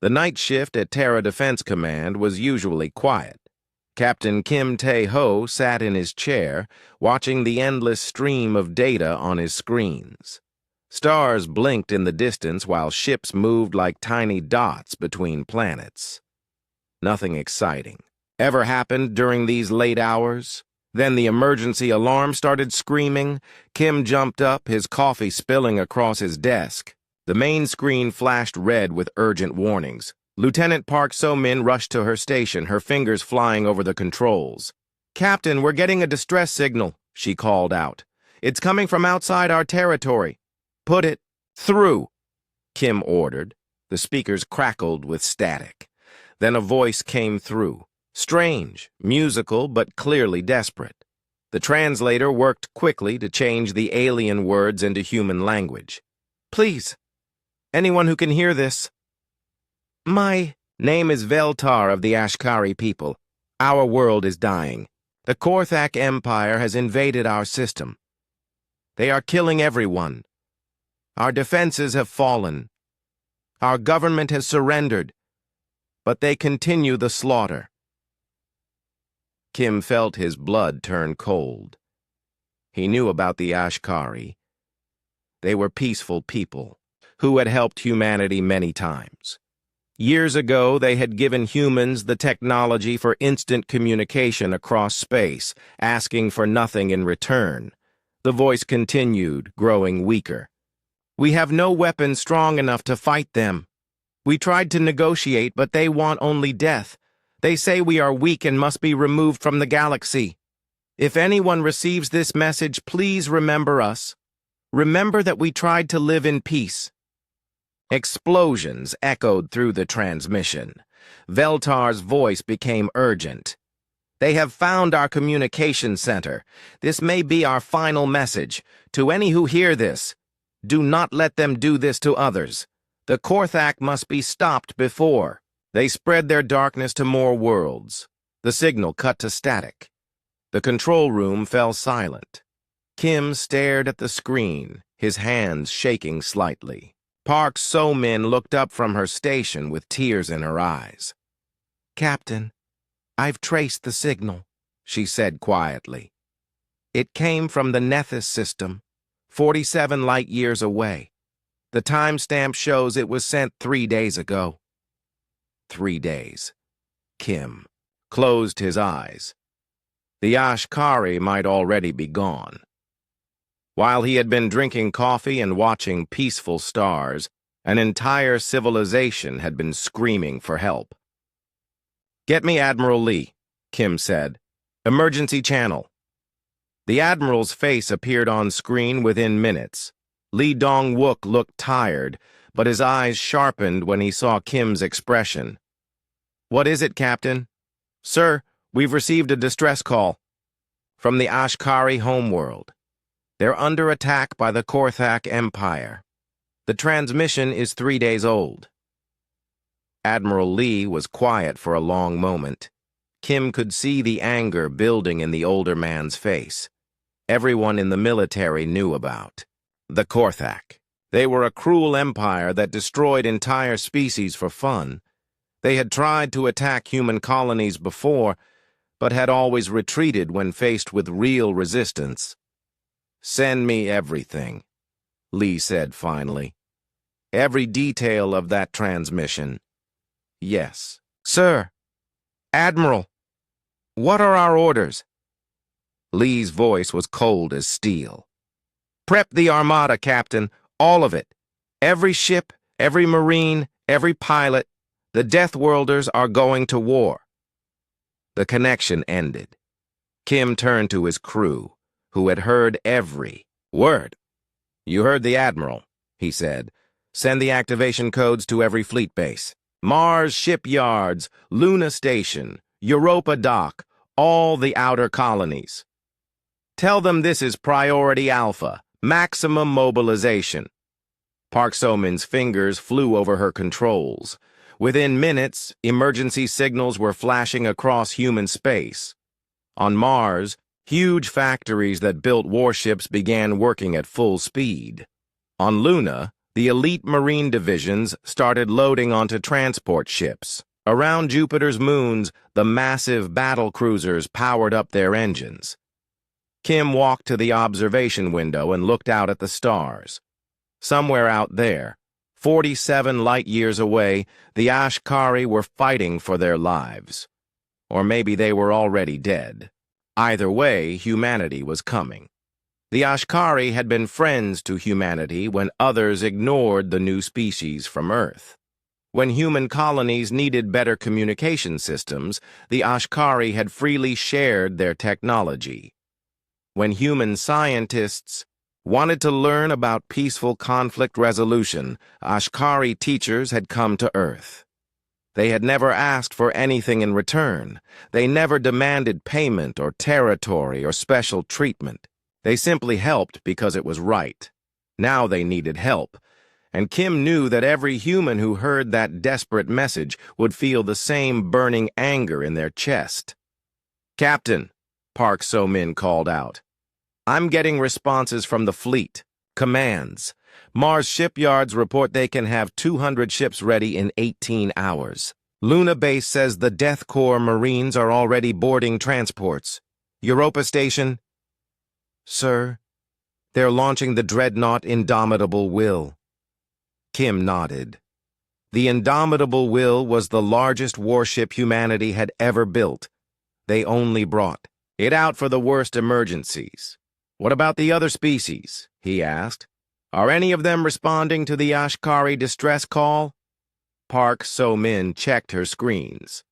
The night shift at Terra Defense Command was usually quiet. Captain Kim Tae-ho sat in his chair, watching the endless stream of data on his screens. Stars blinked in the distance while ships moved like tiny dots between planets. Nothing exciting ever happened during these late hours. Then the emergency alarm started screaming. Kim jumped up, his coffee spilling across his desk. The main screen flashed red with urgent warnings. Lieutenant Park So-min rushed to her station, her fingers flying over the controls. "Captain, we're getting a distress signal," she called out. "It's coming from outside our territory." "Put it through," Kim ordered. The speakers crackled with static. Then a voice came through. Strange, musical, but clearly desperate. The translator worked quickly to change the alien words into human language. "Please, anyone who can hear this. My name is Veltar of the Ashkari people. Our world is dying. The Korthak Empire has invaded our system. They are killing everyone. Our defenses have fallen. Our government has surrendered, but they continue the slaughter." Kim felt his blood turn cold. He knew about the Ashkari. They were peaceful people who had helped humanity many times. Years ago, they had given humans the technology for instant communication across space, asking for nothing in return. The voice continued, growing weaker. "We have no weapons strong enough to fight them. We tried to negotiate, but they want only death. They say we are weak and must be removed from the galaxy. If anyone receives this message, please remember us. Remember that we tried to live in peace." Explosions echoed through the transmission. Veltar's voice became urgent. "They have found our communication center. This may be our final message. To any who hear this, do not let them do this to others. The Korthak must be stopped before they spread their darkness to more worlds." The signal cut to static. The control room fell silent. Kim stared at the screen, his hands shaking slightly. Park So-min looked up from her station with tears in her eyes. "Captain, I've traced the signal," she said quietly. "It came from the Nethys system, 47 light-years away. The timestamp shows it was sent 3 days ago." 3 days. Kim closed his eyes. The Ashkari might already be gone. While he had been drinking coffee and watching peaceful stars, an entire civilization had been screaming for help. "Get me Admiral Lee," Kim said. "Emergency channel." The Admiral's face appeared on screen within minutes. Lee Dong-wook looked tired, but his eyes sharpened when he saw Kim's expression. "What is it, Captain?" "Sir, we've received a distress call from the Ashkari homeworld. They're under attack by the Korthak Empire. The transmission is 3 days old." Admiral Lee was quiet for a long moment. Kim could see the anger building in the older man's face. Everyone in the military knew about the Korthak. They were a cruel empire that destroyed entire species for fun. They had tried to attack human colonies before, but had always retreated when faced with real resistance. "Send me everything," Lee said finally. "Every detail of that transmission." "Yes." "Sir, Admiral, what are our orders?" Lee's voice was cold as steel. "Prep the Armada, Captain, all of it. Every ship, every Marine, every pilot. The Deathworlders are going to war." The connection ended. Kim turned to his crew, who had heard every word. "You heard the Admiral," he said. "Send the activation codes to every fleet base. Mars shipyards, Luna Station, Europa Dock, all the outer colonies. Tell them this is Priority Alpha, maximum mobilization." Park So-min's fingers flew over her controls. Within minutes, emergency signals were flashing across human space. On Mars, huge factories that built warships began working at full speed. On Luna, The elite Marine divisions started loading onto transport ships. Around Jupiter's moons, the massive battle cruisers powered up their engines. Kim walked to the observation window and looked out at the stars. Somewhere out there, 47 light-years away, the Ashkari were fighting for their lives. Or maybe they were already dead. Either way, humanity was coming. The Ashkari had been friends to humanity when others ignored the new species from Earth. When human colonies needed better communication systems, the Ashkari had freely shared their technology. When human scientists wanted to learn about peaceful conflict resolution, Ashkari teachers had come to Earth. They had never asked for anything in return. They never demanded payment or territory or special treatment. They simply helped because it was right. Now they needed help, and Kim knew that every human who heard that desperate message would feel the same burning anger in their chest. "Captain," Park So-min called out, "I'm getting responses from the fleet. Commands. Mars shipyards report they can have 200 ships ready in 18 hours. Luna Base says the Death Corps Marines are already boarding transports. Europa Station?" "Sir, they're launching the dreadnought Indomitable Will." Kim nodded. The Indomitable Will was the largest warship humanity had ever built. They only brought it out for the worst emergencies. "What about the other species?" he asked. "Are any of them responding to the Ashkari distress call?" Park So-min checked her screens.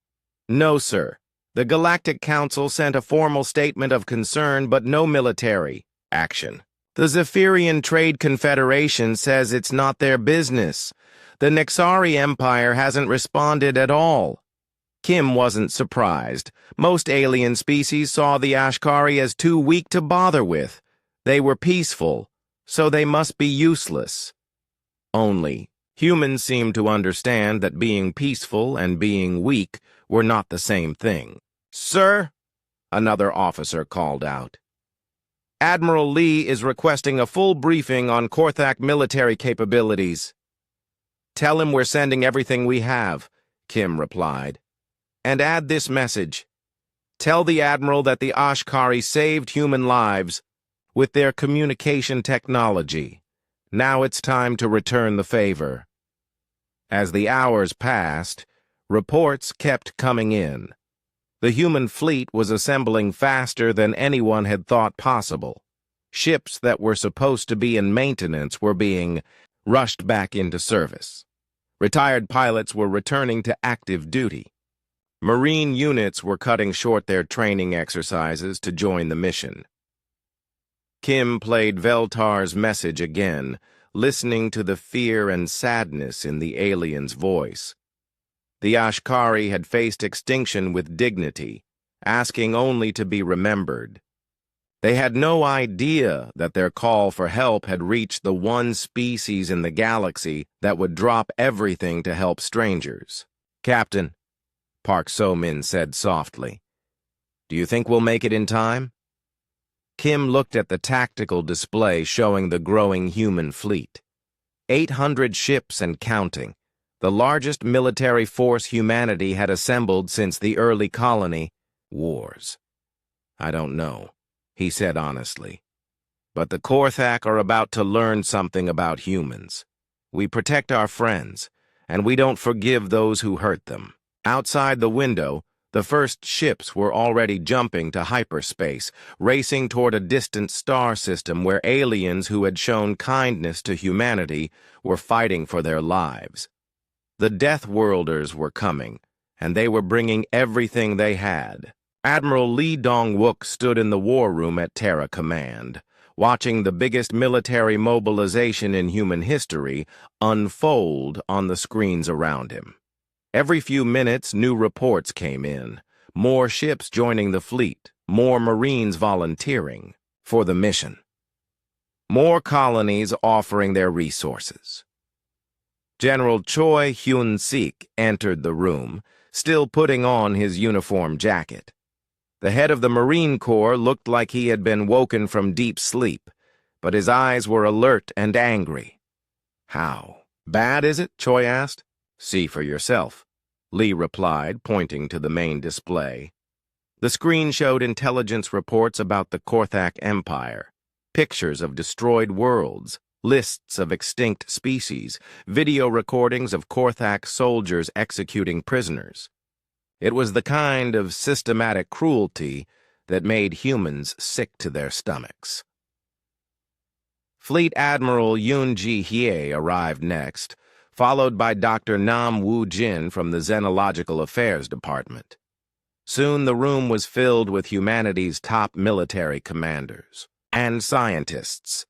"No, sir. The Galactic Council sent a formal statement of concern, but no military action. The Zephyrian Trade Confederation says it's not their business. The Nexari Empire hasn't responded at all." Kim wasn't surprised. Most alien species saw the Ashkari as too weak to bother with. They were peaceful, so they must be useless. Only, humans seemed to understand that being peaceful and being weak were not the same thing. "Sir," another officer called out, "Admiral Lee is requesting a full briefing on Korthak military capabilities." "Tell him we're sending everything we have," Kim replied. "And add this message. Tell the Admiral that the Ashkari saved human lives with their communication technology. Now it's time to return the favor." As the hours passed, reports kept coming in. The human fleet was assembling faster than anyone had thought possible. Ships that were supposed to be in maintenance were being rushed back into service. Retired pilots were returning to active duty. Marine units were cutting short their training exercises to join the mission. Kim played Veltar's message again, listening to the fear and sadness in the alien's voice. The Ashkari had faced extinction with dignity, asking only to be remembered. They had no idea that their call for help had reached the one species in the galaxy that would drop everything to help strangers. "Captain," Park So-min said softly, "do you think we'll make it in time?" Kim looked at the tactical display showing the growing human fleet. 800 ships and counting, the largest military force humanity had assembled since the early colony wars. "I don't know," he said honestly. "But the Korthak are about to learn something about humans. We protect our friends, and we don't forgive those who hurt them." Outside the window, the first ships were already jumping to hyperspace, racing toward a distant star system where aliens who had shown kindness to humanity were fighting for their lives. The Deathworlders were coming, and they were bringing everything they had. Admiral Lee Dong-wook stood in the war room at Terra Command, watching the biggest military mobilization in human history unfold on the screens around him. Every few minutes, new reports came in. More ships joining the fleet, more Marines volunteering for the mission. More colonies offering their resources. General Choi Hyun-sik entered the room, still putting on his uniform jacket. The head of the Marine Corps looked like he had been woken from deep sleep, but his eyes were alert and angry. How? Bad is it? Choi asked. See for yourself, Lee replied, pointing to the main display. The screen showed intelligence reports about the Korthak Empire, pictures of destroyed worlds, lists of extinct species, video recordings of Korthak soldiers executing prisoners. It was the kind of systematic cruelty that made humans sick to their stomachs. Fleet Admiral Yoon Ji-hye arrived next, followed by Dr. Nam Woo-jin from the Xenological Affairs Department. Soon the room was filled with humanity's top military commanders and scientists.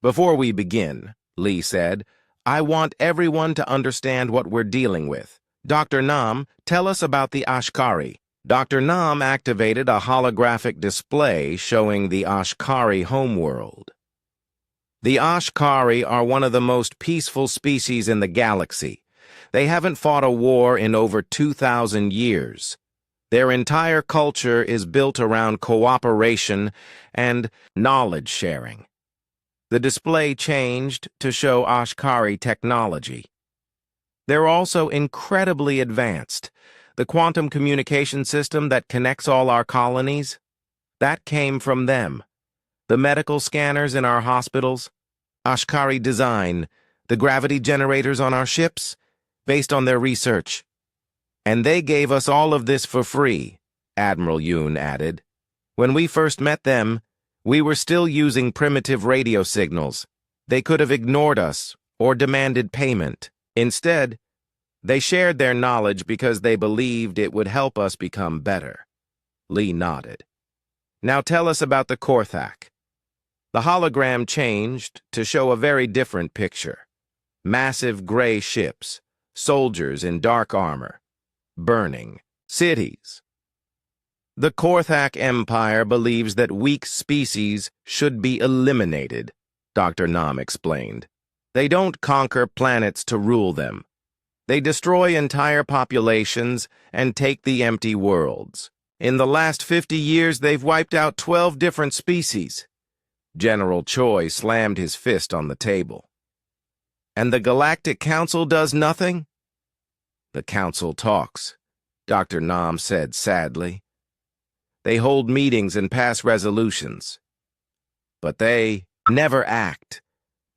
Before we begin, Lee said, I want everyone to understand what we're dealing with. Dr. Nam, tell us about the Ashkari. Dr. Nam activated a holographic display showing the Ashkari homeworld. The Ashkari are one of the most peaceful species in the galaxy. They haven't fought a war in over 2,000 years. Their entire culture is built around cooperation and knowledge sharing. The display changed to show Ashkari technology. They're also incredibly advanced. The quantum communication system that connects all our colonies, that came from them. The medical scanners in our hospitals, Ashkari design, the gravity generators on our ships, based on their research. And they gave us all of this for free, Admiral Yoon added. When we first met them, we were still using primitive radio signals. They could have ignored us or demanded payment. Instead, they shared their knowledge because they believed it would help us become better. Lee nodded. Now tell us about the Korthak. The hologram changed to show a very different picture. Massive gray ships, soldiers in dark armor, burning cities. The Korthak Empire believes that weak species should be eliminated, Dr. Nam explained. They don't conquer planets to rule them. They destroy entire populations and take the empty worlds. In the last 50 years, they've wiped out 12 different species. General Choi slammed his fist on the table. And the Galactic Council does nothing? The Council talks, Dr. Nam said sadly. They hold meetings and pass resolutions. But they never act.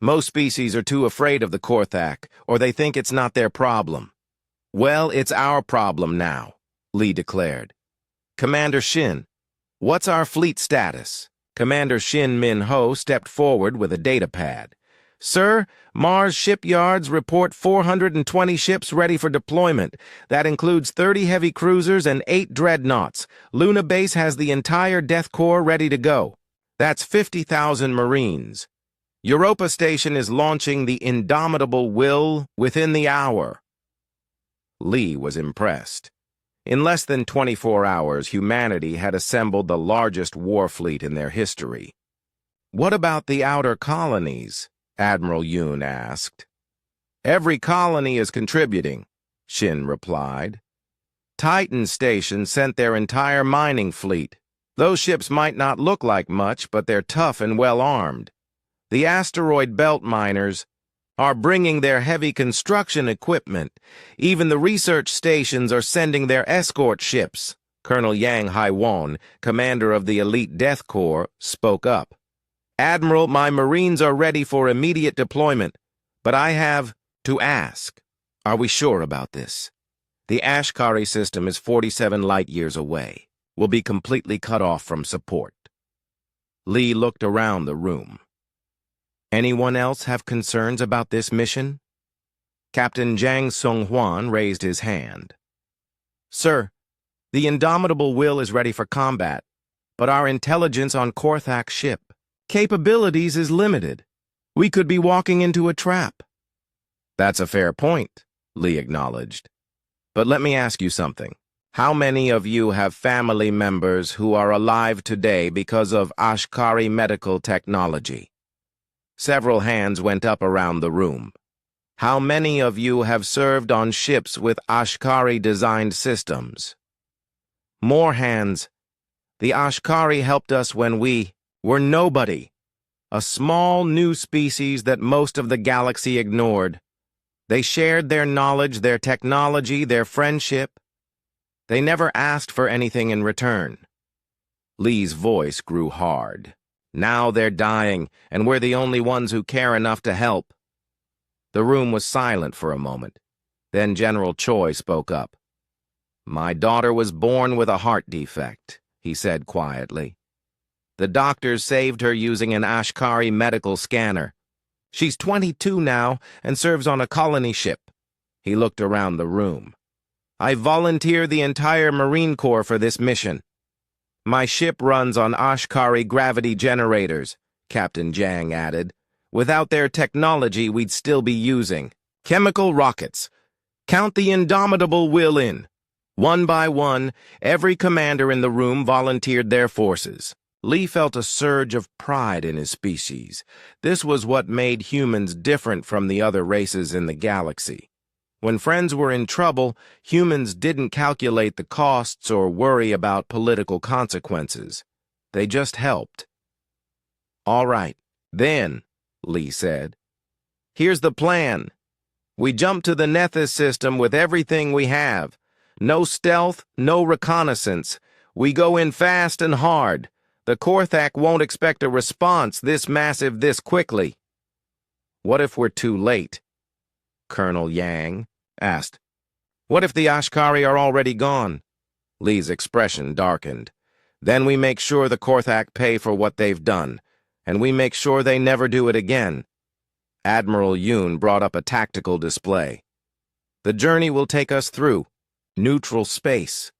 Most species are too afraid of the Korthak, or they think it's not their problem. Well, it's our problem now, Lee declared. Commander Shin, what's our fleet status? Commander Shin Min-ho stepped forward with a data pad. Sir, Mars shipyards report 420 ships ready for deployment. That includes 30 heavy cruisers and 8 dreadnoughts. Luna Base has the entire Death Corps ready to go. That's 50,000 Marines. Europa Station is launching the Indomitable Will within the hour. Lee was impressed. In less than 24 hours, humanity had assembled the largest war fleet in their history. What about the outer colonies? Admiral Yoon asked. Every colony is contributing, Shin replied. Titan Station sent their entire mining fleet. Those ships might not look like much, but they're tough and well-armed. The asteroid belt miners are bringing their heavy construction equipment. Even the research stations are sending their escort ships. Colonel Yang Haiwon, commander of the elite Death Corps, spoke up. Admiral, my Marines are ready for immediate deployment, but I have to ask, are we sure about this? The Ashkari system is 47 light-years away. We'll be completely cut off from support. Lee looked around the room. Anyone else have concerns about this mission? Captain Jang Sung-hwan raised his hand. Sir, the Indomitable Will is ready for combat, but our intelligence on Korthak's ship capabilities is limited. We could be walking into a trap. That's a fair point, Lee acknowledged. But let me ask you something. How many of you have family members who are alive today because of Ashkari medical technology? Several hands went up around the room. How many of you have served on ships with Ashkari-designed systems? More hands. The Ashkari helped us when we were nobody. a small new species that most of the galaxy ignored. They shared their knowledge, their technology, their friendship. They never asked for anything in return. Lee's voice grew hard. Now they're dying, and we're the only ones who care enough to help. The room was silent for a moment. Then General Choi spoke up. "My daughter was born with a heart defect," he said quietly. "The doctors saved her using an Ashkari medical scanner. She's 22 now and serves on a colony ship." He looked around the room. "I volunteer the entire Marine Corps for this mission. My ship runs on Ashkari gravity generators," Captain Jang added. "Without their technology, we'd still be using chemical rockets. Count the indomitable will in." One by one, every commander in the room volunteered their forces. Lee felt a surge of pride in his species. This was what made humans different from the other races in the galaxy. When friends were in trouble, humans didn't calculate the costs or worry about political consequences. They just helped. "All right, then," Lee said. "Here's the plan. We jump to the Nethys system with everything we have. No stealth, no reconnaissance. We go in fast and hard. The Korthak won't expect a response this massive this quickly." "What if we're too late?" Colonel Yang asked. "What if the Ashkari are already gone?" Lee's expression darkened. "Then we make sure the Korthak pay for what they've done, and we make sure they never do it again." Admiral Yoon brought up a tactical display. "The journey will take us through neutral space.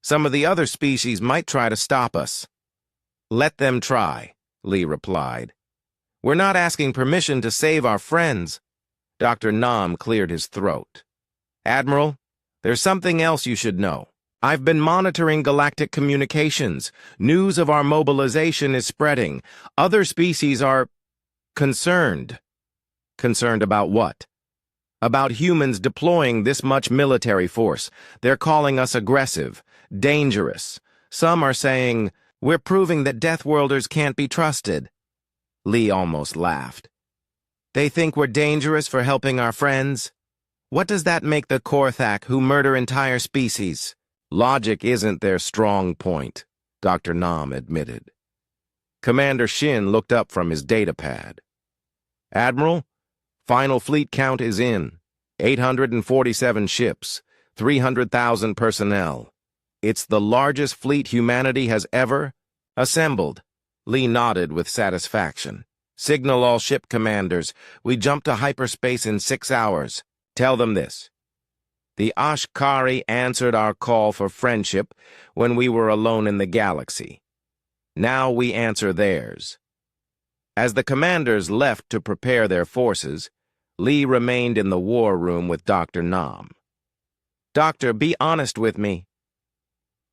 Some of the other species might try to stop us." "Let them try," Lee replied. "We're not asking permission to save our friends." Dr. Nam cleared his throat. "Admiral, there's something else you should know. I've been monitoring galactic communications. News of our mobilization is spreading. Other species are concerned." "Concerned about what?" "About humans deploying this much military force. They're calling us aggressive, dangerous. Some are saying, we're proving that Deathworlders can't be trusted." Lee almost laughed. "They think we're dangerous for helping our friends? What does that make the Korthak who murder entire species?" "Logic isn't their strong point," Dr. Nam admitted. Commander Shin looked up from his datapad. "Admiral, final fleet count is in. 847 ships, 300,000 personnel. It's the largest fleet humanity has ever assembled." Lee nodded with satisfaction. "Signal all ship commanders. We jump to hyperspace in 6 hours. Tell them this. The Ashkari answered our call for friendship when we were alone in the galaxy. Now we answer theirs." As the commanders left to prepare their forces, Lee remained in the war room with Dr. Nam. "Doctor, be honest with me.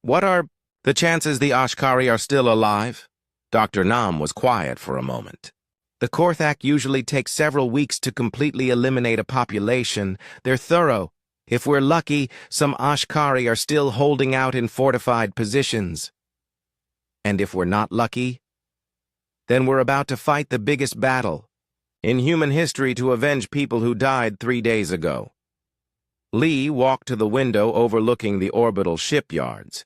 What are the chances the Ashkari are still alive?" Dr. Nam was quiet for a moment. "The Korthak usually take several weeks to completely eliminate a population. They're thorough. If we're lucky, some Ashkari are still holding out in fortified positions. And if we're not lucky, then we're about to fight the biggest battle in human history to avenge people who died 3 days ago." Lee walked to the window overlooking the orbital shipyards.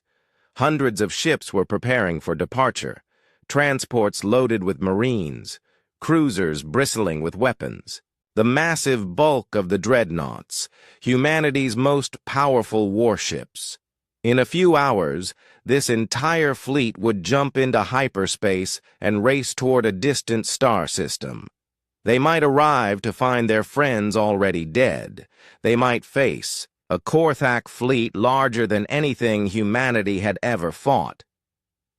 Hundreds of ships were preparing for departure, transports loaded with Marines, cruisers bristling with weapons. The massive bulk of the dreadnoughts, humanity's most powerful warships. In a few hours, this entire fleet would jump into hyperspace and race toward a distant star system. They might arrive to find their friends already dead. They might face a Korthak fleet larger than anything humanity had ever fought.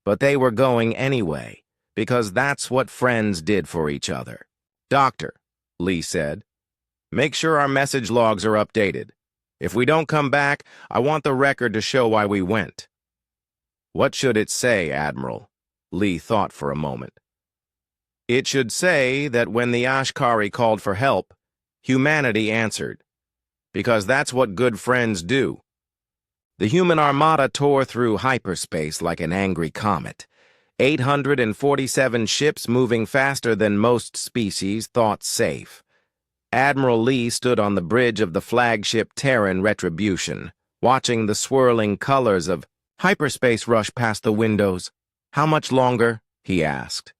But they were going anyway, because that's what friends did for each other. "Doctor," Lee said, "make sure our message logs are updated. If we don't come back, I want the record to show why we went." "What should it say, Admiral?" Lee thought for a moment. "It should say that when the Ashkari called for help, humanity answered. Because that's what good friends do." The human armada tore through hyperspace like an angry comet. 847 ships moving faster than most species thought safe. Admiral Lee stood on the bridge of the flagship Terran Retribution, watching the swirling colors of hyperspace rush past the windows. "How much longer?" he asked.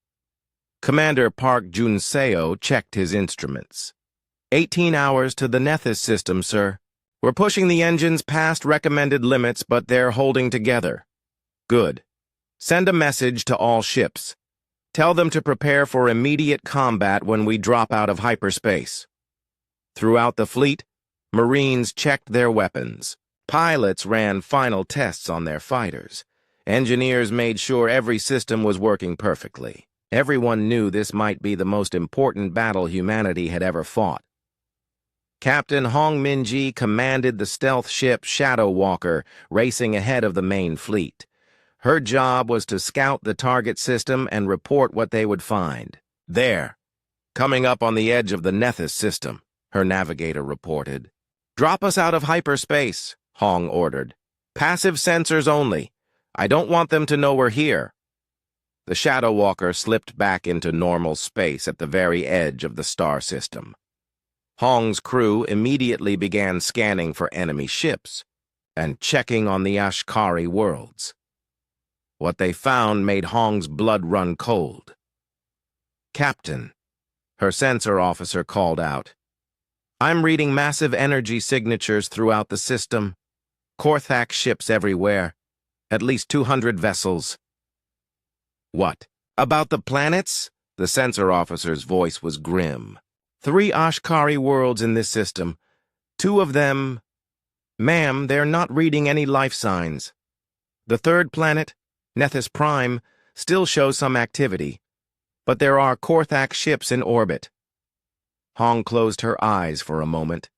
Commander Park Junseo checked his instruments. 18 hours to the Nethys system, sir. We're pushing the engines past recommended limits, but they're holding together. Good. Send a message to all ships. Tell them to prepare for immediate combat when we drop out of hyperspace. Throughout the fleet, Marines checked their weapons. Pilots ran final tests on their fighters. Engineers made sure every system was working perfectly. Everyone knew this might be the most important battle humanity had ever fought. Captain Hong Min-ji commanded the stealth ship Shadow Walker, racing ahead of the main fleet. Her job was to scout the target system and report what they would find. "There, coming up on the edge of the Nethys system," her navigator reported. "Drop us out of hyperspace," Hong ordered. "Passive sensors only. I don't want them to know we're here." The Shadow Walker slipped back into normal space at the very edge of the star system. Hong's crew immediately began scanning for enemy ships and checking on the Ashkari worlds. What they found made Hong's blood run cold. "Captain," her sensor officer called out, "I'm reading massive energy signatures throughout the system. Korthak ships everywhere. At least 200 vessels." "What? About the planets?" The sensor officer's voice was grim. 3 Ashkari worlds in this system. 2 of them... Ma'am, they're not reading any life signs. The 3rd planet, Nethys Prime, still shows some activity, but there are Korthak ships in orbit. Hong closed her eyes for a moment.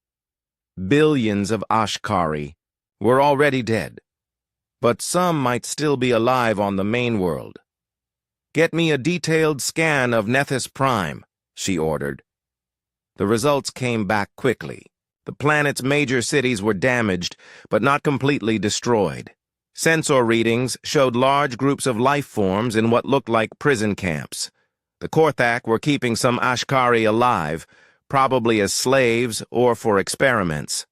Billions of Ashkari were already dead, but some might still be alive on the main world. "Get me a detailed scan of Nethys Prime," she ordered. The results came back quickly. The planet's major cities were damaged, but not completely destroyed. Sensor readings showed large groups of life forms in what looked like prison camps. The Korthak were keeping some Ashkari alive, probably as slaves or for experiments.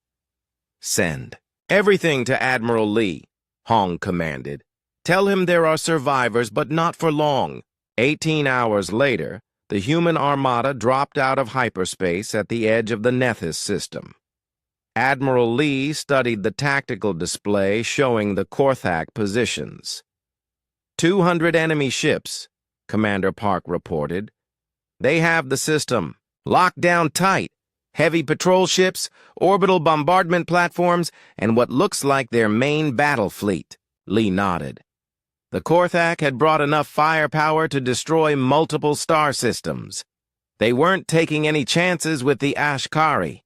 "Send everything to Admiral Lee," Hong commanded. "Tell him there are survivors, but not for long." 18 hours later, the human Armada dropped out of hyperspace at the edge of the Nethys system. Admiral Lee studied the tactical display showing the Korthak positions. 200 enemy ships, Commander Park reported. "They have the system locked down tight. Heavy patrol ships, orbital bombardment platforms, and what looks like their main battle fleet," Lee nodded. The Korthak had brought enough firepower to destroy multiple star systems. They weren't taking any chances with the Ashkari.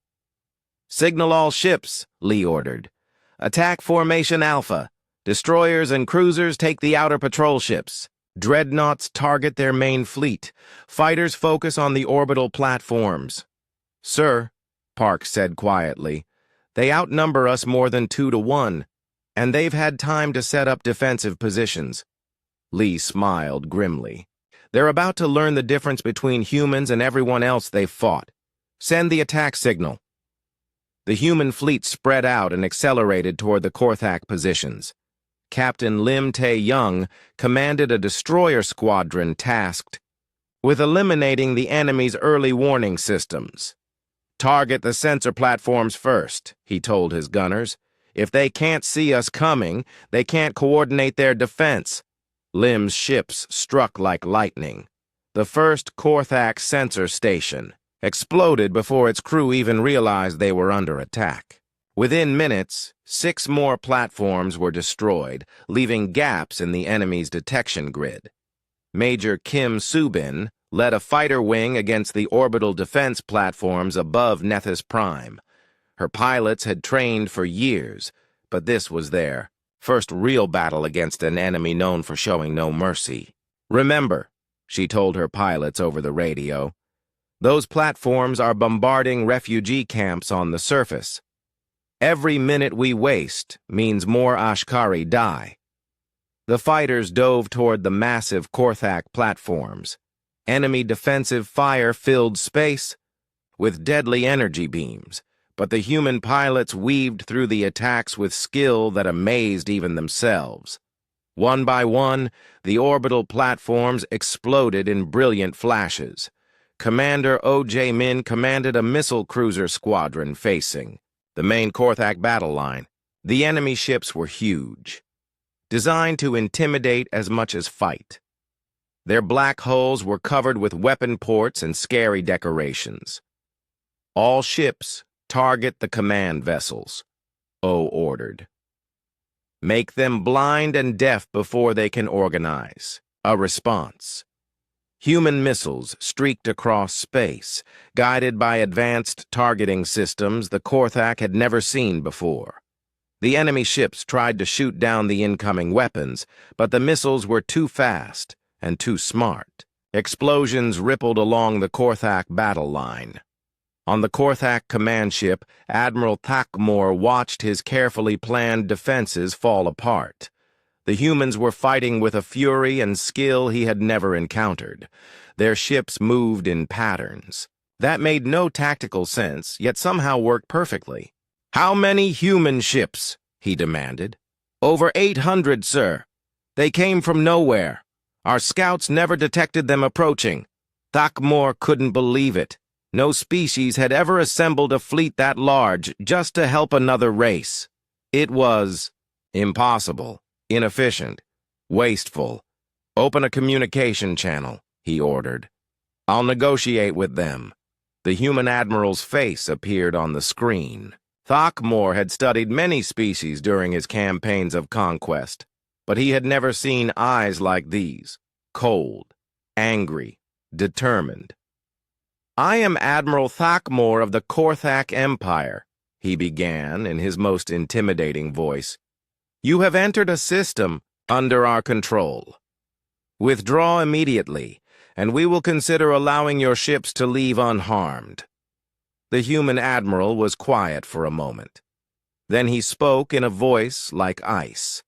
"Signal all ships," Lee ordered. "Attack Formation Alpha. Destroyers and cruisers take the outer patrol ships. Dreadnoughts target their main fleet. Fighters focus on the orbital platforms." "Sir," Park said quietly, "they outnumber us more than 2 to 1. And they've had time to set up defensive positions." Lee smiled grimly. "They're about to learn the difference between humans and everyone else they've fought. Send the attack signal." The human fleet spread out and accelerated toward the Korthak positions. Captain Lim Tae-young commanded a destroyer squadron tasked with eliminating the enemy's early warning systems. "Target the sensor platforms first," he told his gunners. "If they can't see us coming, they can't coordinate their defense." Lim's ships struck like lightning. The first Korthak sensor station exploded before its crew even realized they were under attack. Within minutes, 6 more platforms were destroyed, leaving gaps in the enemy's detection grid. Major Kim Subin led a fighter wing against the orbital defense platforms above Nethys Prime. Her pilots had trained for years, but this was their first real battle against an enemy known for showing no mercy. "Remember," she told her pilots over the radio, "those platforms are bombarding refugee camps on the surface. Every minute we waste means more Ashkari die." The fighters dove toward the massive Korthak platforms. Enemy defensive fire filled space with deadly energy beams, but the human pilots weaved through the attacks with skill that amazed even themselves. One by one, the orbital platforms exploded in brilliant flashes. Commander O.J. Min commanded a missile cruiser squadron facing the main Korthak battle line. The enemy ships were huge, designed to intimidate as much as fight. Their black hulls were covered with weapon ports and scary decorations. All ships target the command vessels, O ordered. Make them blind and deaf before they can organize. A response. Human missiles streaked across space, guided by advanced targeting systems the Korthak had never seen before. The enemy ships tried to shoot down the incoming weapons, but the missiles were too fast and too smart. Explosions rippled along the Korthak battle line. On the Korthak command ship, Admiral Thakmor watched his carefully planned defenses fall apart. The humans were fighting with a fury and skill he had never encountered. Their ships moved in patterns. That made no tactical sense, yet somehow worked perfectly. "How many human ships?" he demanded. "Over 800, sir. They came from nowhere. Our scouts never detected them approaching." Thakmor couldn't believe it. No species had ever assembled a fleet that large just to help another race. It was impossible, inefficient, wasteful. "Open a communication channel," he ordered. "I'll negotiate with them." The human admiral's face appeared on the screen. Thakmor had studied many species during his campaigns of conquest, but he had never seen eyes like these, cold, angry, determined. "I am Admiral Thakmor of the Korthak Empire," he began in his most intimidating voice. "You have entered a system under our control. Withdraw immediately, and we will consider allowing your ships to leave unharmed." The human admiral was quiet for a moment. Then he spoke in a voice like ice.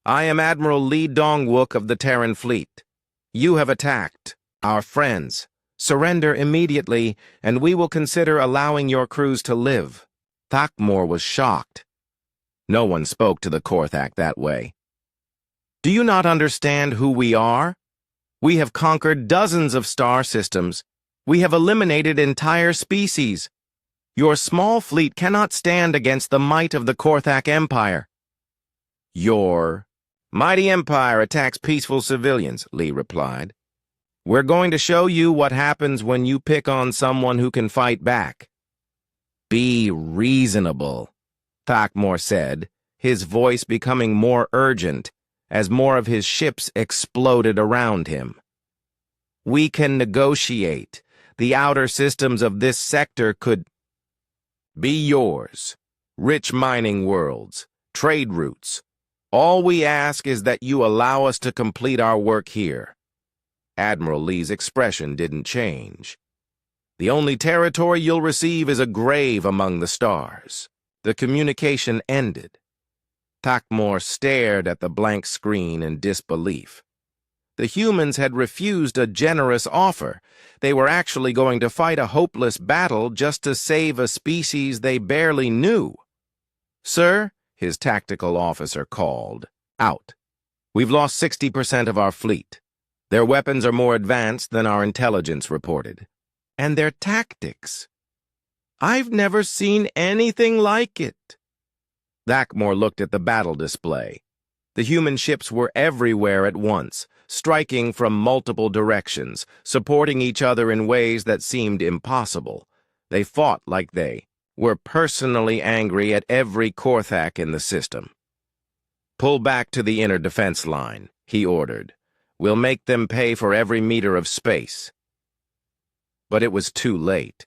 "I am Admiral Lee Dongwook of the Terran Fleet. You have attacked our friends. Surrender immediately, and we will consider allowing your crews to live." Thakmor was shocked. No one spoke to the Korthak that way. "Do you not understand who we are? We have conquered dozens of star systems. We have eliminated entire species. Your small fleet cannot stand against the might of the Korthak Empire." "Your mighty empire attacks peaceful civilians," Lee replied. "We're going to show you what happens when you pick on someone who can fight back." "Be reasonable," Thakmor said, his voice becoming more urgent as more of his ships exploded around him. "We can negotiate. The outer systems of this sector could be yours. Rich mining worlds, trade routes. All we ask is that you allow us to complete our work here." Admiral Lee's expression didn't change. "The only territory you'll receive is a grave among the stars." The communication ended. Thakmor stared at the blank screen in disbelief. The humans had refused a generous offer. They were actually going to fight a hopeless battle just to save a species they barely knew. "Sir," his tactical officer called, "out. We've lost 60% of our fleet. Their weapons are more advanced than our intelligence reported. And their tactics. I've never seen anything like it." Thakmor looked at the battle display. The human ships were everywhere at once, striking from multiple directions, supporting each other in ways that seemed impossible. They fought like they were personally angry at every Korthak in the system. "Pull back to the inner defense line," he ordered. "We'll make them pay for every meter of space." But it was too late.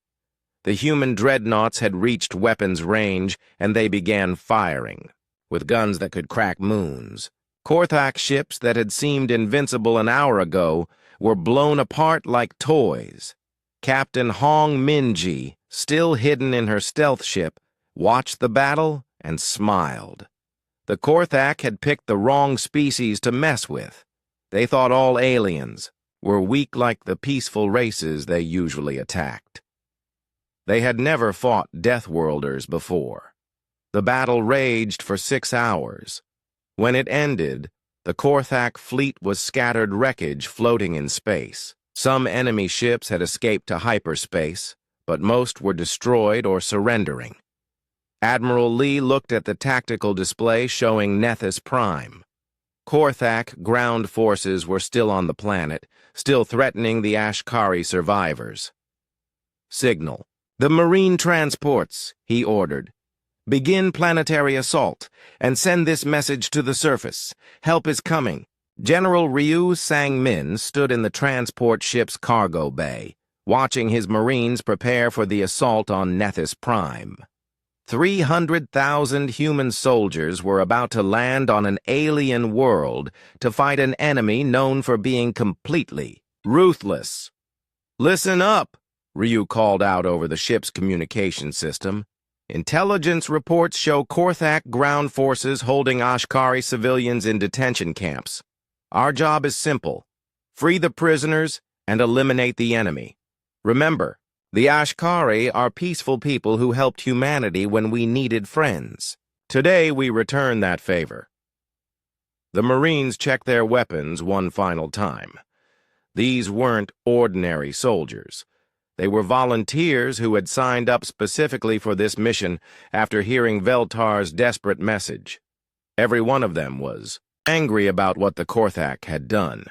The human dreadnoughts had reached weapons range, and they began firing, with guns that could crack moons. Korthak ships that had seemed invincible an hour ago were blown apart like toys. Captain Hong Minji, still hidden in her stealth ship, watched the battle and smiled. The Korthak had picked the wrong species to mess with. They thought all aliens were weak like the peaceful races they usually attacked. They had never fought Deathworlders before. The battle raged for 6 hours. When it ended, the Korthak fleet was scattered wreckage floating in space. Some enemy ships had escaped to hyperspace, but most were destroyed or surrendering. Admiral Lee looked at the tactical display showing Nethys Prime. Korthak ground forces were still on the planet, still threatening the Ashkari survivors. Signal. "The marine transports," he ordered. "Begin planetary assault, and send this message to the surface. Help is coming." General Ryu Sang-min stood in the transport ship's cargo bay, watching his Marines prepare for the assault on Nethys Prime. 300,000 human soldiers were about to land on an alien world to fight an enemy known for being completely ruthless. "Listen up," Ryu called out over the ship's communication system. "Intelligence reports show Korthak ground forces holding Ashkari civilians in detention camps. Our job is simple: free the prisoners and eliminate the enemy. Remember, the Ashkari are peaceful people who helped humanity when we needed friends. Today we return that favor." The Marines checked their weapons one final time. These weren't ordinary soldiers. They were volunteers who had signed up specifically for this mission after hearing Veltar's desperate message. Every one of them was angry about what the Korthak had done.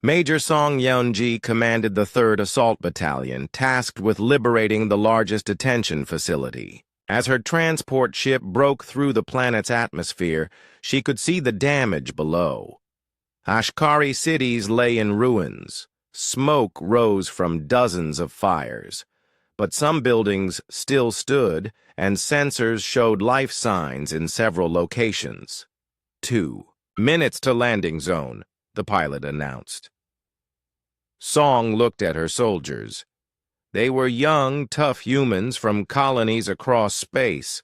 Major Song Yeonji commanded the 3rd Assault Battalion, tasked with liberating the largest detention facility. As her transport ship broke through the planet's atmosphere, she could see the damage below. Ashkari cities lay in ruins. Smoke rose from dozens of fires. But some buildings still stood, and sensors showed life signs in several locations. 2 minutes to landing zone, the pilot announced. Song looked at her soldiers. They were young, tough humans from colonies across space.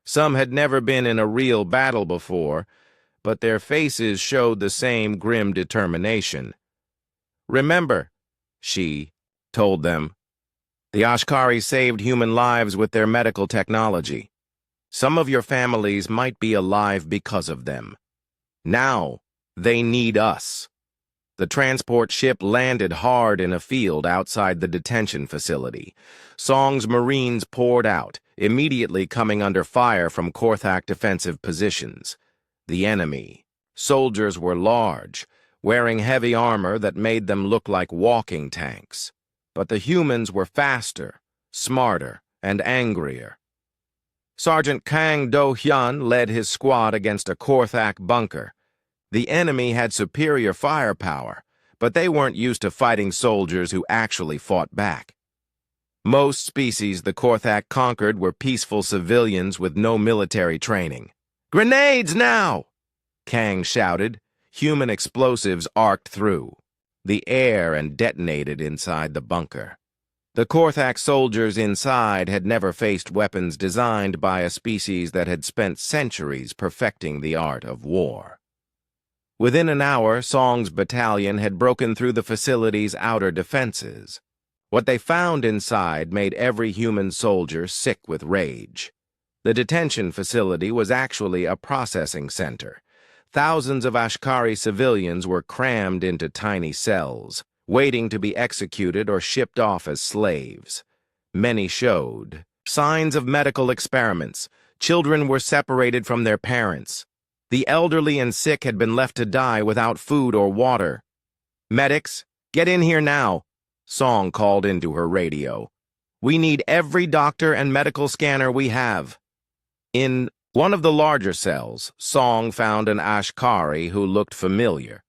Some had never been in a real battle before, but their faces showed the same grim determination. "Remember," she told them, "the Ashkari saved human lives with their medical technology. Some of your families might be alive because of them. Now, they need us." The transport ship landed hard in a field outside the detention facility. Song's Marines poured out, immediately coming under fire from Korthak defensive positions. The enemy. Soldiers were large, wearing heavy armor that made them look like walking tanks. But the humans were faster, smarter, and angrier. Sergeant Kang Do-hyun led his squad against a Korthak bunker. The enemy had superior firepower, but they weren't used to fighting soldiers who actually fought back. Most species the Korthak conquered were peaceful civilians with no military training. "Grenades now!" Kang shouted. Human explosives arced through the air and detonated inside the bunker. The Korthak soldiers inside had never faced weapons designed by a species that had spent centuries perfecting the art of war. Within an hour, Song's battalion had broken through the facility's outer defenses. What they found inside made every human soldier sick with rage. The detention facility was actually a processing center. Thousands of Ashkari civilians were crammed into tiny cells, waiting to be executed or shipped off as slaves. Many showed signs of medical experiments. Children were separated from their parents. The elderly and sick had been left to die without food or water. "Medics, get in here now," Song called into her radio. "We need every doctor and medical scanner we have." In one of the larger cells, Song found an Ashkari who looked familiar.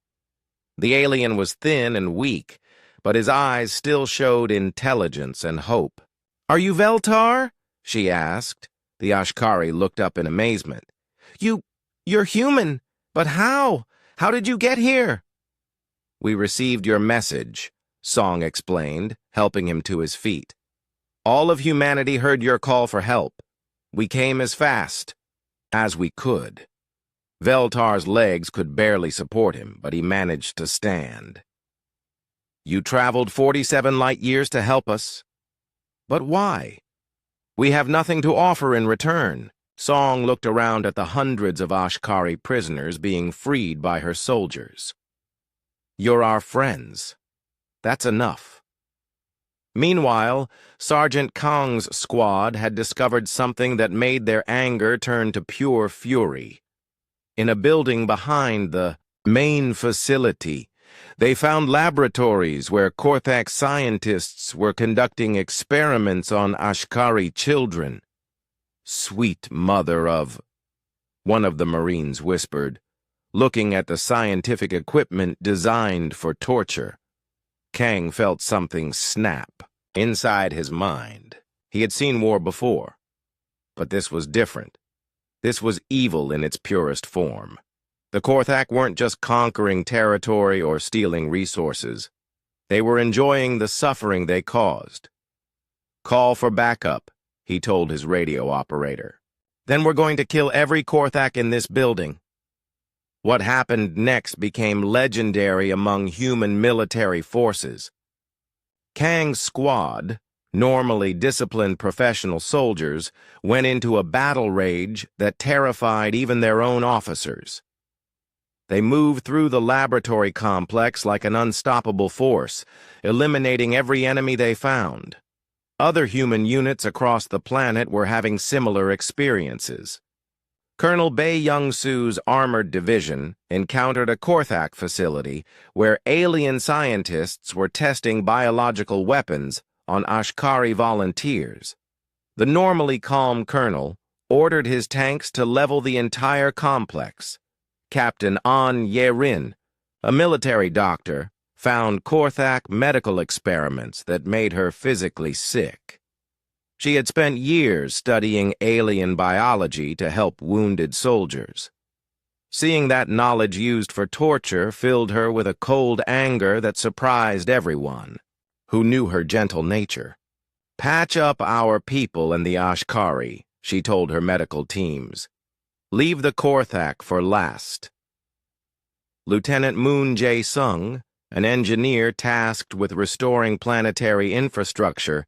The alien was thin and weak, but his eyes still showed intelligence and hope. "Are you Veltar?" she asked. The Ashkari looked up in amazement. You're human, but how? How did you get here?" "We received your message," Song explained, helping him to his feet. "All of humanity heard your call for help. We came as fast as we could. Veltar's legs could barely support him, but he managed to stand. You traveled 47 light years to help us. But why? We have nothing to offer in return. Song looked around at the hundreds of Ashkari prisoners being freed by her soldiers. You're our friends. That's enough. Meanwhile, Sergeant Kong's squad had discovered something that made their anger turn to pure fury. In a building behind the main facility, they found laboratories where Korthak scientists were conducting experiments on Ashkari children. Sweet mother of... one of the Marines whispered, looking at the scientific equipment designed for torture. Kang felt something snap inside his mind. He had seen war before, but this was different. This was evil in its purest form. The Korthak weren't just conquering territory or stealing resources. They were enjoying the suffering they caused. Call for backup, he told his radio operator. Then we're going to kill every Korthak in this building. What happened next became legendary among human military forces. Kang's squad, normally disciplined professional soldiers, went into a battle rage that terrified even their own officers. They moved through the laboratory complex like an unstoppable force, eliminating every enemy they found. Other human units across the planet were having similar experiences. Colonel Bae Young-soo's armored division encountered a Korthak facility where alien scientists were testing biological weapons on Ashkari volunteers. The normally calm colonel ordered his tanks to level the entire complex. Captain An Ye-rin, a military doctor, found Korthak medical experiments that made her physically sick. She had spent years studying alien biology to help wounded soldiers. Seeing that knowledge used for torture filled her with a cold anger that surprised everyone, who knew her gentle nature. Patch up our people and the Ashkari, she told her medical teams. Leave the Korthak for last. Lieutenant Moon Jae-sung, an engineer tasked with restoring planetary infrastructure,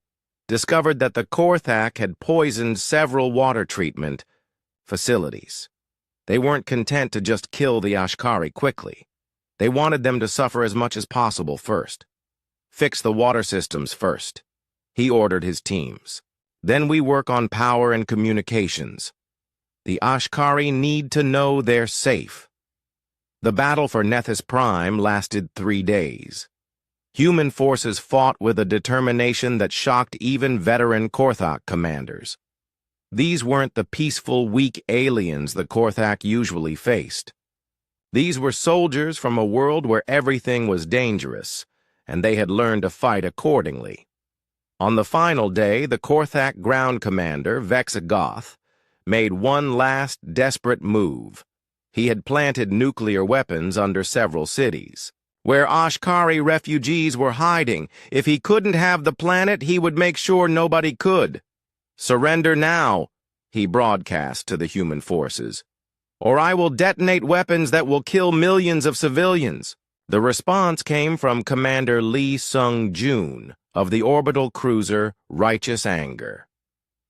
discovered that the Korthak had poisoned several water treatment facilities. They weren't content to just kill the Ashkari quickly. They wanted them to suffer as much as possible first. Fix the water systems first, he ordered his teams. Then we work on power and communications. The Ashkari need to know they're safe. The battle for Nethys Prime lasted 3 days. Human forces fought with a determination that shocked even veteran Korthak commanders. These weren't the peaceful, weak aliens the Korthak usually faced. These were soldiers from a world where everything was dangerous, and they had learned to fight accordingly. On the final day, the Korthak ground commander, Vexagoth, made one last desperate move. He had planted nuclear weapons under several cities, where Ashkari refugees were hiding. If he couldn't have the planet, he would make sure nobody could. Surrender now, he broadcast to the human forces, or I will detonate weapons that will kill millions of civilians. The response came from Commander Lee Sung-joon of the orbital cruiser Righteous Anger.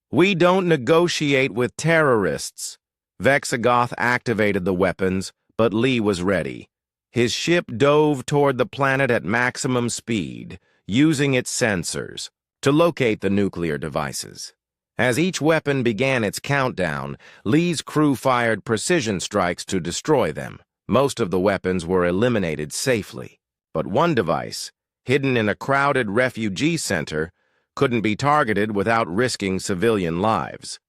We don't negotiate with terrorists. Vexagoth activated the weapons, but Lee was ready. His ship dove toward the planet at maximum speed, using its sensors to locate the nuclear devices. As each weapon began its countdown, Lee's crew fired precision strikes to destroy them. Most of the weapons were eliminated safely, but one device, hidden in a crowded refugee center, couldn't be targeted without risking civilian lives.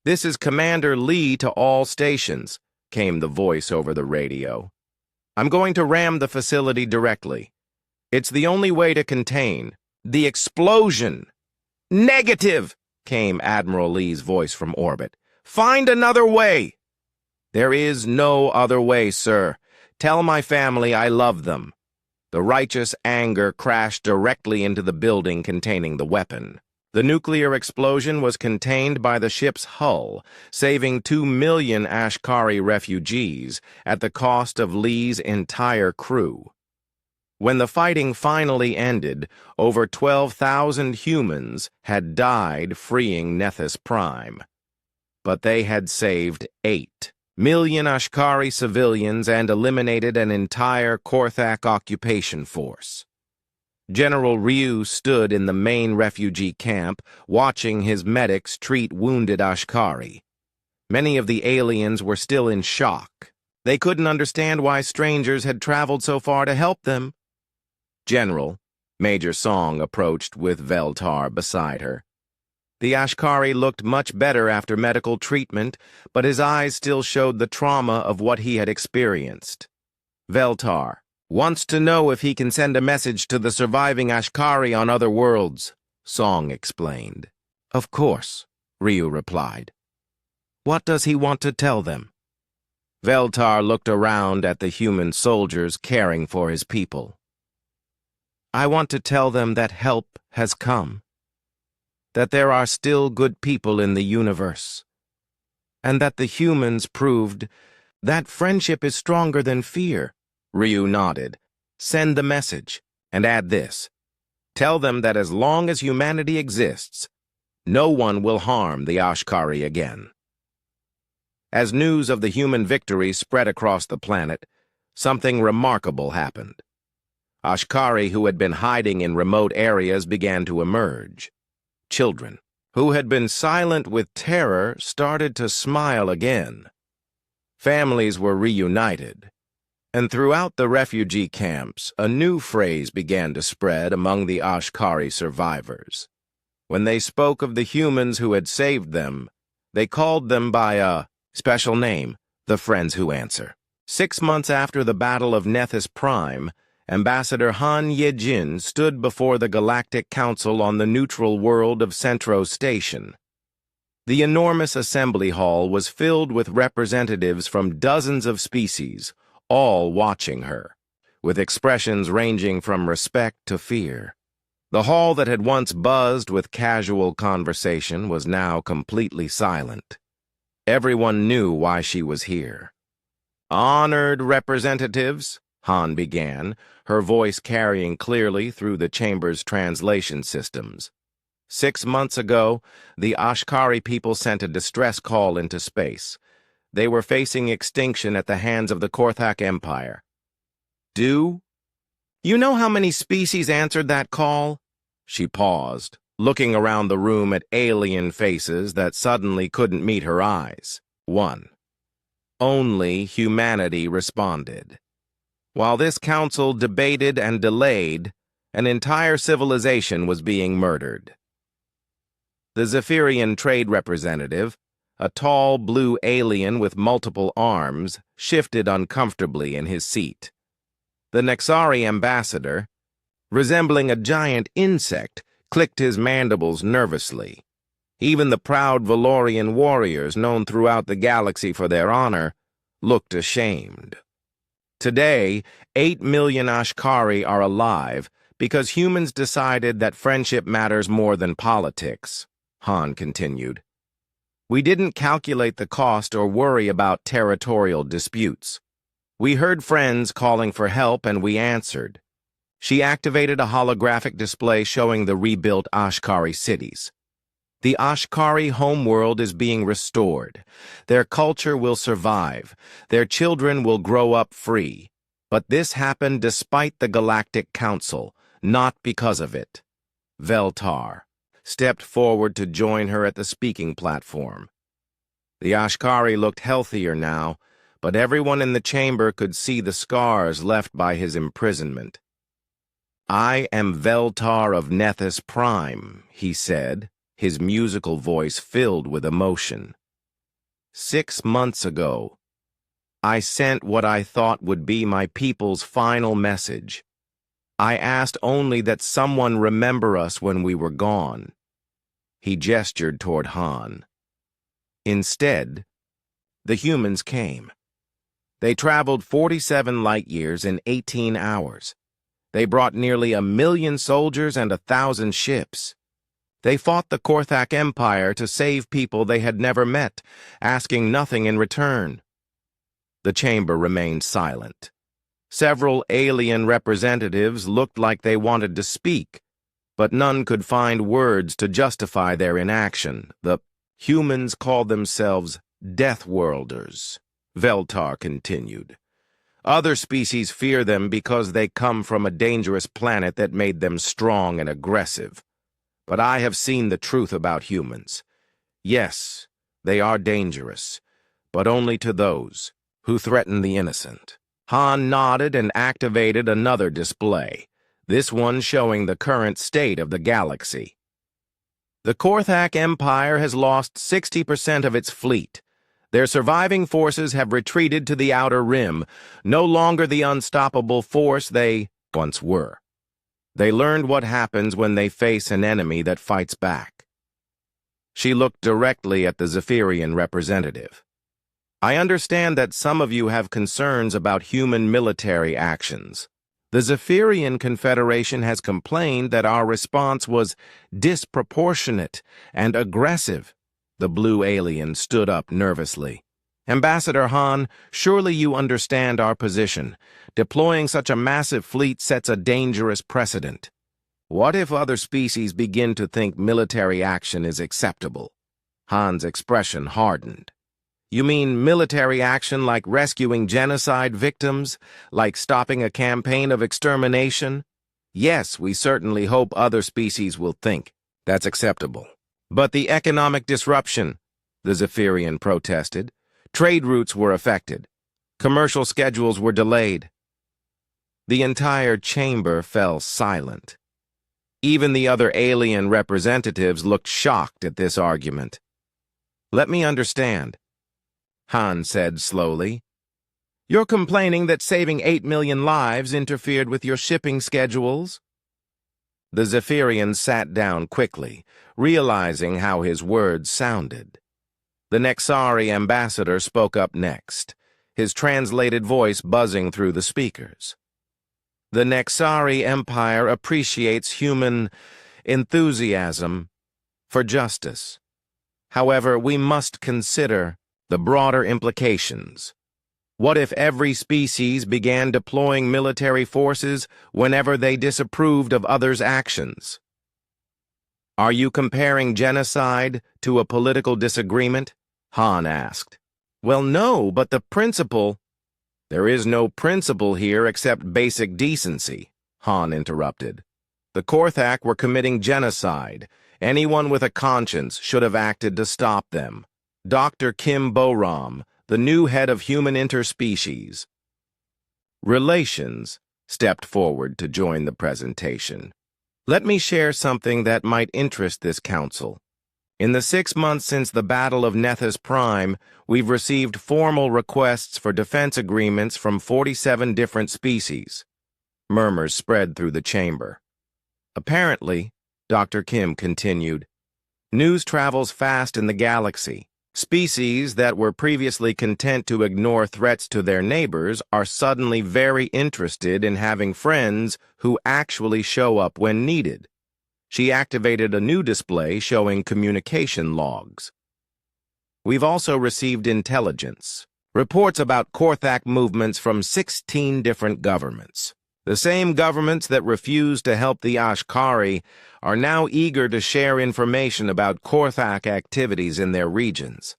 "This is Commander Lee to all stations," came the voice over the radio. "I'm going to ram the facility directly. It's the only way to contain the explosion." "Negative," came Admiral Lee's voice from orbit. "Find another way." "There is no other way, sir. Tell my family I love them." The Righteous Anger crashed directly into the building containing the weapon. The nuclear explosion was contained by the ship's hull, saving 2 million Ashkari refugees at the cost of Lee's entire crew. When the fighting finally ended, over 12,000 humans had died freeing Nethys Prime. But they had saved 8 million Ashkari civilians and eliminated an entire Korthak occupation force. General Ryu stood in the main refugee camp, watching his medics treat wounded Ashkari. Many of the aliens were still in shock. They couldn't understand why strangers had traveled so far to help them. General, Major Song approached with Veltar beside her. The Ashkari looked much better after medical treatment, but his eyes still showed the trauma of what he had experienced. Veltar wants to know if he can send a message to the surviving Ashkari on other worlds, Song explained. Of course, Ryu replied. What does he want to tell them? Veltar looked around at the human soldiers caring for his people. I want to tell them that help has come, that there are still good people in the universe, and that the humans proved that friendship is stronger than fear. Ryu nodded. Send the message, and add this. Tell them that as long as humanity exists, no one will harm the Ashkari again. As news of the human victory spread across the planet, something remarkable happened. Ashkari who had been hiding in remote areas began to emerge. Children, who had been silent with terror, started to smile again. Families were reunited. And throughout the refugee camps, a new phrase began to spread among the Ashkari survivors. When they spoke of the humans who had saved them, they called them by a special name, the friends who answer. 6 months after the Battle of Nethys Prime, Ambassador Han Yejin stood before the Galactic Council on the neutral world of Centro Station. The enormous assembly hall was filled with representatives from dozens of species, all watching her, with expressions ranging from respect to fear. The hall that had once buzzed with casual conversation was now completely silent. Everyone knew why she was here. Honored representatives, Han began, her voice carrying clearly through the chamber's translation systems. 6 months ago, the Ashkari people sent a distress call into space. They were facing extinction at the hands of the Korthak Empire. Do you know how many species answered that call? She paused, looking around the room at alien faces that suddenly couldn't meet her eyes. 1. Only humanity responded. While this council debated and delayed, an entire civilization was being murdered. The Zephyrian trade representative, a tall blue alien with multiple arms, shifted uncomfortably in his seat. The Nexari ambassador, resembling a giant insect, clicked his mandibles nervously. Even the proud Valorian warriors, known throughout the galaxy for their honor, looked ashamed. Today, 8 million Ashkari are alive because humans decided that friendship matters more than politics, Han continued. We didn't calculate the cost or worry about territorial disputes. We heard friends calling for help and we answered. She activated a holographic display showing the rebuilt Ashkari cities. The Ashkari homeworld is being restored. Their culture will survive. Their children will grow up free. But this happened despite the Galactic Council, not because of it. Veltar stepped forward to join her at the speaking platform. The Ashkari looked healthier now, but everyone in the chamber could see the scars left by his imprisonment. I am Veltar of Nethys Prime, he said, his musical voice filled with emotion. 6 months ago, I sent what I thought would be my people's final message. I asked only that someone remember us when we were gone. He gestured toward Han. Instead, the humans came. They traveled 47 light years in 18 hours. They brought nearly 1 million soldiers and 1,000 ships. They fought the Korthak Empire to save people they had never met, asking nothing in return. The chamber remained silent. Several alien representatives looked like they wanted to speak, but none could find words to justify their inaction. The humans called themselves Deathworlders, Veltar continued. Other species fear them because they come from a dangerous planet that made them strong and aggressive. But I have seen the truth about humans. Yes, they are dangerous, but only to those who threaten the innocent. Han nodded and activated another display, this one showing the current state of the galaxy. The Korthak Empire has lost 60% of its fleet. Their surviving forces have retreated to the Outer Rim, no longer the unstoppable force they once were. They learned what happens when they face an enemy that fights back. She looked directly at the Zephyrian representative. I understand that some of you have concerns about human military actions. The Zephyrian Confederation has complained that our response was disproportionate and aggressive. The blue alien stood up nervously. Ambassador Han, surely you understand our position. Deploying such a massive fleet sets a dangerous precedent. What if other species begin to think military action is acceptable? Han's expression hardened. You mean military action like rescuing genocide victims, like stopping a campaign of extermination? Yes, we certainly hope other species will think that's acceptable. But the economic disruption, the Zephyrian protested. Trade routes were affected. Commercial schedules were delayed. The entire chamber fell silent. Even the other alien representatives looked shocked at this argument. Let me understand, Han said slowly. You're complaining that saving 8 million lives interfered with your shipping schedules? The Zephyrian sat down quickly, realizing how his words sounded. The Nexari ambassador spoke up next, his translated voice buzzing through the speakers. The Nexari Empire appreciates human enthusiasm for justice. However, we must consider the broader implications. What if every species began deploying military forces whenever they disapproved of others' actions? Are you comparing genocide to a political disagreement? Han asked. Well, no, but the principle... There is no principle here except basic decency, Han interrupted. The Korthak were committing genocide. Anyone with a conscience should have acted to stop them. Dr. Kim Boram, the new head of human interspecies Relations, stepped forward to join the presentation. Let me share something that might interest this council. In the 6 months since the Battle of Nethys Prime, we've received formal requests for defense agreements from 47 different species. Murmurs spread through the chamber. Apparently, Dr. Kim continued, news travels fast in the galaxy. Species that were previously content to ignore threats to their neighbors are suddenly very interested in having friends who actually show up when needed. She activated a new display showing communication logs. We've also received intelligence, reports about Korthak movements from 16 different governments. The same governments that refused to help the Ashkari are now eager to share information about Korthak activities in their regions.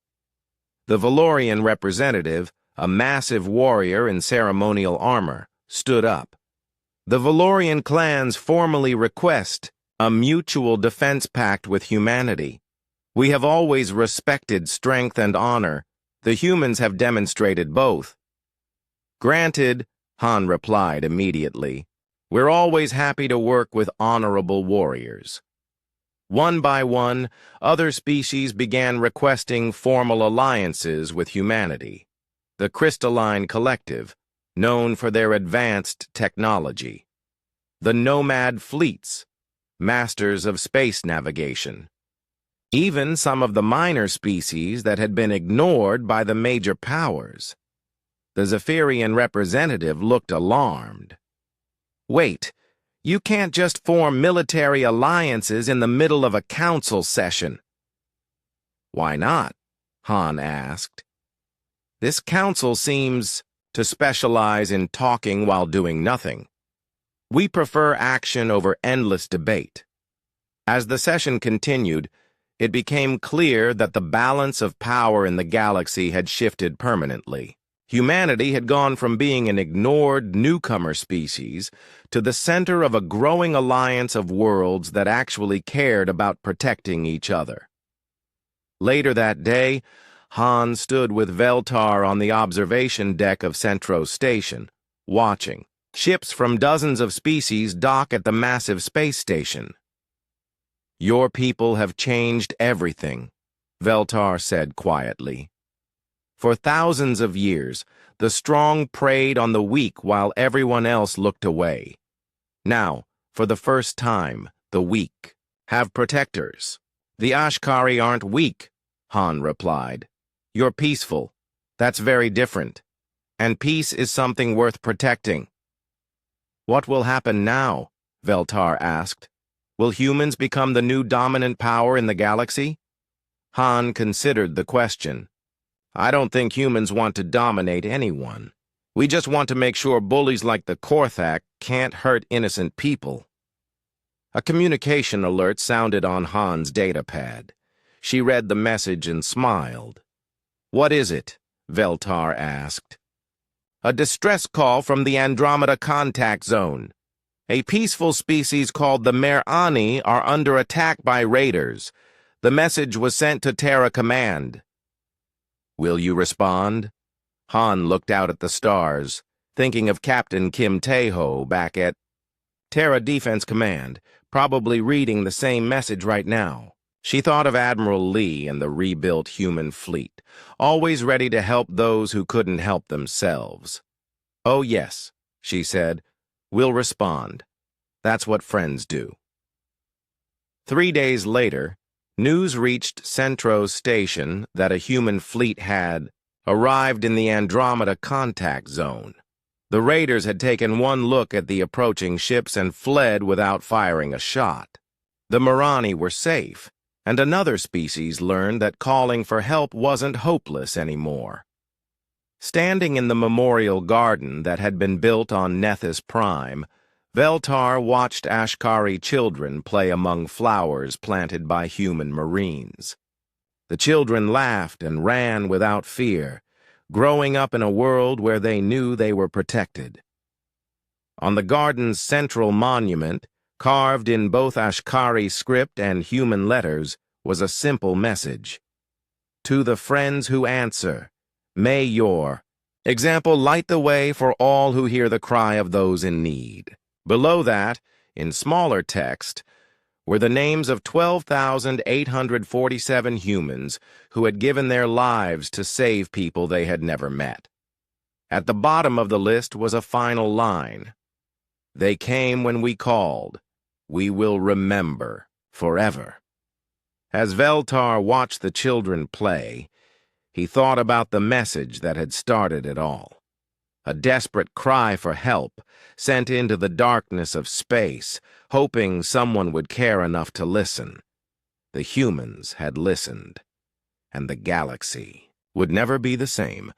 The Valorian representative, a massive warrior in ceremonial armor, stood up. The Valorian clans formally request a mutual defense pact with humanity. We have always respected strength and honor. The humans have demonstrated both. Granted, Han replied immediately. We're always happy to work with honorable warriors. One by one, other species began requesting formal alliances with humanity. The Crystalline Collective, known for their advanced technology. The Nomad Fleets, masters of space navigation. Even some of the minor species that had been ignored by the major powers. The Zephyrian representative looked alarmed. Wait, You can't just form military alliances in the middle of a council session. Why not? Han asked. This council seems to specialize in talking while doing nothing. We prefer action over endless debate. As the session continued, it became clear that the balance of power in the galaxy had shifted permanently. Humanity had gone from being an ignored newcomer species to the center of a growing alliance of worlds that actually cared about protecting each other. Later that day, Han stood with Veltar on the observation deck of Centros Station, watching ships from dozens of species dock at the massive space station. Your people have changed everything, Veltar said quietly. For thousands of years, the strong preyed on the weak while everyone else looked away. Now, for the first time, the weak have protectors. The Ashkari aren't weak, Han replied. You're peaceful. That's very different. And peace is something worth protecting. What will happen now? Veltar asked. Will humans become the new dominant power in the galaxy? Han considered the question. I don't think humans want to dominate anyone. We just want to make sure bullies like the Korthak can't hurt innocent people. A communication alert sounded on Han's datapad. She read the message and smiled. What is it? Veltar asked. A distress call from the Andromeda contact zone. A peaceful species called the Mer'ani are under attack by raiders. The message was sent to Terra Command. Will you respond? Han looked out at the stars, thinking of Captain Kim Tae-ho back at Terra Defense Command, probably reading the same message right now. She thought of Admiral Lee and the rebuilt human fleet, always ready to help those who couldn't help themselves. Oh yes, she said, we'll respond. That's what friends do. 3 days later, news reached Centros Station that a human fleet had arrived in the Andromeda contact zone. The raiders had taken one look at the approaching ships and fled without firing a shot. The Mer'ani were safe, and another species learned that calling for help wasn't hopeless anymore. Standing in the memorial garden that had been built on Nethys Prime, Veltar watched Ashkari children play among flowers planted by human Marines. The children laughed and ran without fear, growing up in a world where they knew they were protected. On the garden's central monument, carved in both Ashkari script and human letters, was a simple message. To the friends who answer, may your example light the way for all who hear the cry of those in need. Below that, in smaller text, were the names of 12,847 humans who had given their lives to save people they had never met. At the bottom of the list was a final line. They came when we called. We will remember forever. As Veltar watched the children play, he thought about the message that had started it all. A desperate cry for help, sent into the darkness of space, hoping someone would care enough to listen. The humans had listened, and the galaxy would never be the same.